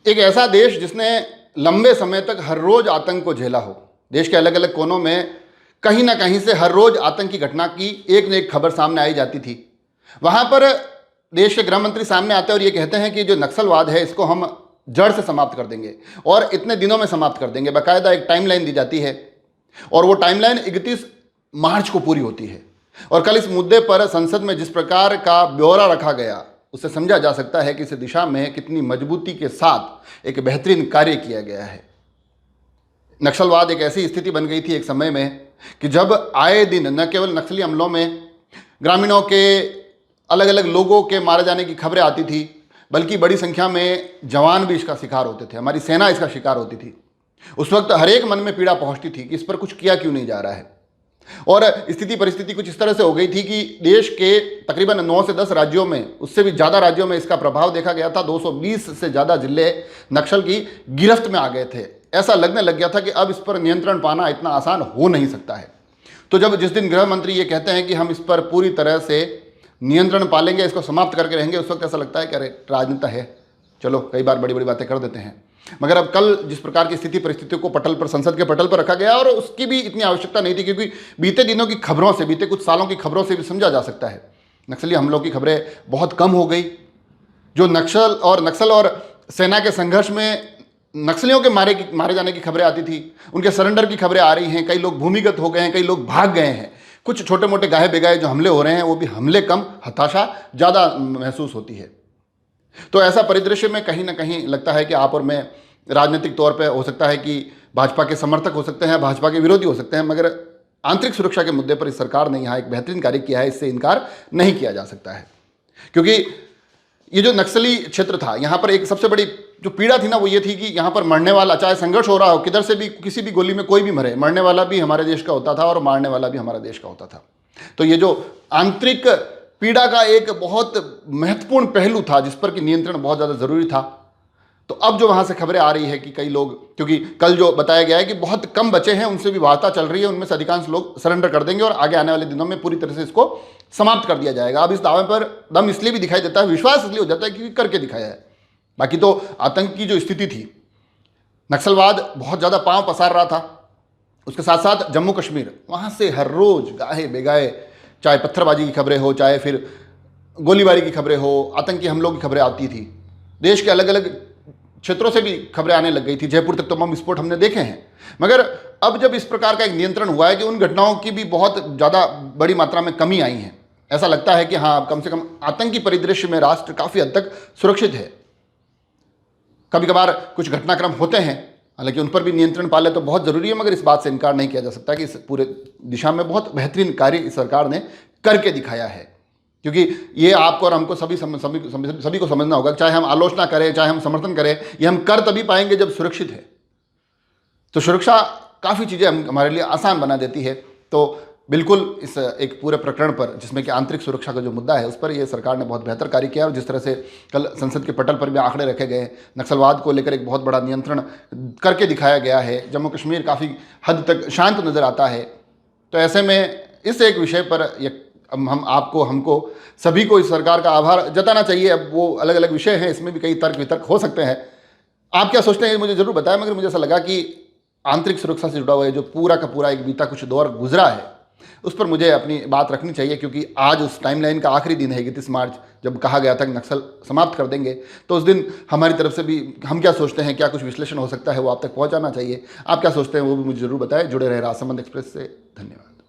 एक ऐसा देश जिसने लंबे समय तक हर रोज आतंक को झेला हो, देश के अलग अलग कोनों में कहीं ना कहीं से हर रोज आतंक की घटना की एक न एक खबर सामने आई जाती थी। वहां पर देश के गृह मंत्री सामने आते हैं और ये कहते हैं कि जो नक्सलवाद है इसको हम जड़ से समाप्त कर देंगे और इतने दिनों में समाप्त कर देंगे। बाकायदा एक टाइमलाइन दी जाती है और वो टाइमलाइन 31 मार्च को पूरी होती है। और कल इस मुद्दे पर संसद में जिस प्रकार का ब्यौरा रखा गया उससे समझा जा सकता है कि इस दिशा में कितनी मजबूती के साथ एक बेहतरीन कार्य किया गया है। नक्सलवाद एक ऐसी स्थिति बन गई थी एक समय में कि जब आए दिन न केवल नक्सली हमलों में ग्रामीणों के अलग अलग लोगों के मारे जाने की खबरें आती थी, बल्कि बड़ी संख्या में जवान भी इसका शिकार होते थे, हमारी सेना इसका शिकार होती थी। उस वक्त हर एक मन में पीड़ा पहुंचती थी कि इस पर कुछ किया क्यों नहीं जा रहा है। और स्थिति परिस्थिति कुछ इस तरह से हो गई थी कि देश के तकरीबन 9 से 10 राज्यों में, उससे भी ज़्यादा राज्यों में इसका प्रभाव देखा गया था। 220 से ज़्यादा जिले नक्सल की गिरफ्त में आ गए थे। ऐसा लगने लग गया था कि अब इस पर नियंत्रण पाना इतना आसान हो नहीं सकता है। तो जब जिस दिन गृह मंत्री ये कहते हैं कि हम इस पर पूरी तरह से नियंत्रण पालेंगे, इसको समाप्त करके रहेंगे, उस वक्त ऐसा लगता है कि अरे राजनेता है, चलो कई बार बड़ी बड़ी बातें कर देते हैं। मगर अब कल जिस प्रकार की स्थिति परिस्थितियों को पटल पर, संसद के पटल पर रखा गया, और उसकी भी इतनी आवश्यकता नहीं थी क्योंकि बीते दिनों की खबरों से, बीते कुछ सालों की खबरों से भी समझा जा सकता है नक्सली हमलों की खबरें बहुत कम हो गई। जो नक्सल और सेना के संघर्ष में नक्सलियों के मारे जाने की खबरें आती थी, उनके सरेंडर की खबरें आ रही हैं। कई लोग भूमिगत हो गए हैं, कई लोग भाग गए हैं। कुछ छोटे मोटे गाहे बेगाहे जो हमले हो रहे हैं वो भी हमले कम, हताशा ज़्यादा महसूस होती है। तो ऐसा परिदृश्य में कहीं ना कहीं लगता है कि आप और मैं राजनीतिक तौर पे हो सकता है कि भाजपा के समर्थक हो सकते हैं, भाजपा के विरोधी हो सकते हैं, मगर आंतरिक सुरक्षा के मुद्दे पर इस सरकार ने यहाँ एक बेहतरीन कार्य किया है, इससे इनकार नहीं किया जा सकता है। क्योंकि ये जो नक्सली क्षेत्र था, यहाँ पर एक सबसे बड़ी जो पीड़ा थी ना वो ये थी कि यहाँ पर मरने वाला, चाहे संघर्ष हो रहा हो किधर से भी, किसी भी गोली में कोई भी मरे, मरने वाला भी हमारे देश का होता था और मारने वाला भी हमारे देश का होता था। तो ये जो आंतरिक पीड़ा का एक बहुत महत्वपूर्ण पहलू था जिस पर कि नियंत्रण बहुत ज़्यादा ज़रूरी था। तो अब जो वहाँ से खबरें आ रही है कि कई लोग, क्योंकि कल जो बताया गया है कि बहुत कम बचे हैं, उनसे भी वार्ता चल रही है, उनमें से अधिकांश लोग सरेंडर कर देंगे और आगे आने वाले दिनों में पूरी तरह से इसको समाप्त कर दिया जाएगा। अब इस दावे पर दम इसलिए भी दिखाई देता है, विश्वास इसलिए हो जाता है क्योंकि करके दिखाया है। बाकी तो आतंक की जो स्थिति थी, नक्सलवाद बहुत ज़्यादा पांव पसार रहा था। उसके साथ साथ जम्मू कश्मीर, वहाँ से हर रोज गाहे बेगाहे, चाहे पत्थरबाजी की खबरें हो, चाहे फिर गोलीबारी की खबरें हो, आतंकी हमलों की खबरें आती थी। देश के अलग अलग क्षेत्रों से भी खबरें आने लग गई थी। जयपुर तक तो बम विस्फोट हमने देखे हैं। मगर अब जब इस प्रकार का एक नियंत्रण हुआ है कि उन घटनाओं की भी बहुत ज़्यादा बड़ी मात्रा में कमी आई है, ऐसा लगता है कि हाँ, कम से कम आतंकी परिदृश्य में राष्ट्र काफ़ी हद तक सुरक्षित है। कभी कभार कुछ घटनाक्रम होते हैं, हालांकि उन पर भी नियंत्रण पाले तो बहुत ज़रूरी है, मगर इस बात से इनकार नहीं किया जा सकता कि इस पूरे दिशा में बहुत बेहतरीन कार्य इस सरकार ने करके दिखाया है। क्योंकि ये आपको और हमको सभी को समझना होगा, चाहे हम आलोचना करें, चाहे हम समर्थन करें, ये हम कर तभी पाएंगे जब सुरक्षित है। तो सुरक्षा काफ़ी चीज़ें हमारे लिए आसान बना देती है। तो बिल्कुल इस एक पूरे प्रकरण पर, जिसमें कि आंतरिक सुरक्षा का जो मुद्दा है, उस पर ये सरकार ने बहुत बेहतर कार्य किया। और जिस तरह से कल संसद के पटल पर भी आंकड़े रखे गए, नक्सलवाद को लेकर एक बहुत बड़ा नियंत्रण करके दिखाया गया है। जम्मू कश्मीर काफ़ी हद तक शांत नज़र आता है। तो ऐसे में इस एक विषय पर हम आपको, हमको सभी को इस सरकार का आभार जताना चाहिए। अब वो अलग अलग विषय हैं, इसमें भी कई तर्क वितर्क हो सकते हैं। आप क्या सोचते हैं मुझे ज़रूर बताएं, मगर मुझे ऐसा लगा कि आंतरिक सुरक्षा से जुड़ा हुआ है जो पूरा का पूरा एक बीता कुछ दौर गुजरा है, उस पर मुझे अपनी बात रखनी चाहिए। क्योंकि आज उस टाइमलाइन का आखिरी दिन है, 31 मार्च, जब कहा गया था कि नक्सल समाप्त कर देंगे। तो उस दिन हमारी तरफ से भी हम क्या सोचते हैं, क्या कुछ विश्लेषण हो सकता है, वो आप तक पहुँचाना चाहिए। आप क्या सोचते हैं वो भी मुझे ज़रूर बताएं। जुड़े रहे राजसमंद एक्सप्रेस से। धन्यवाद।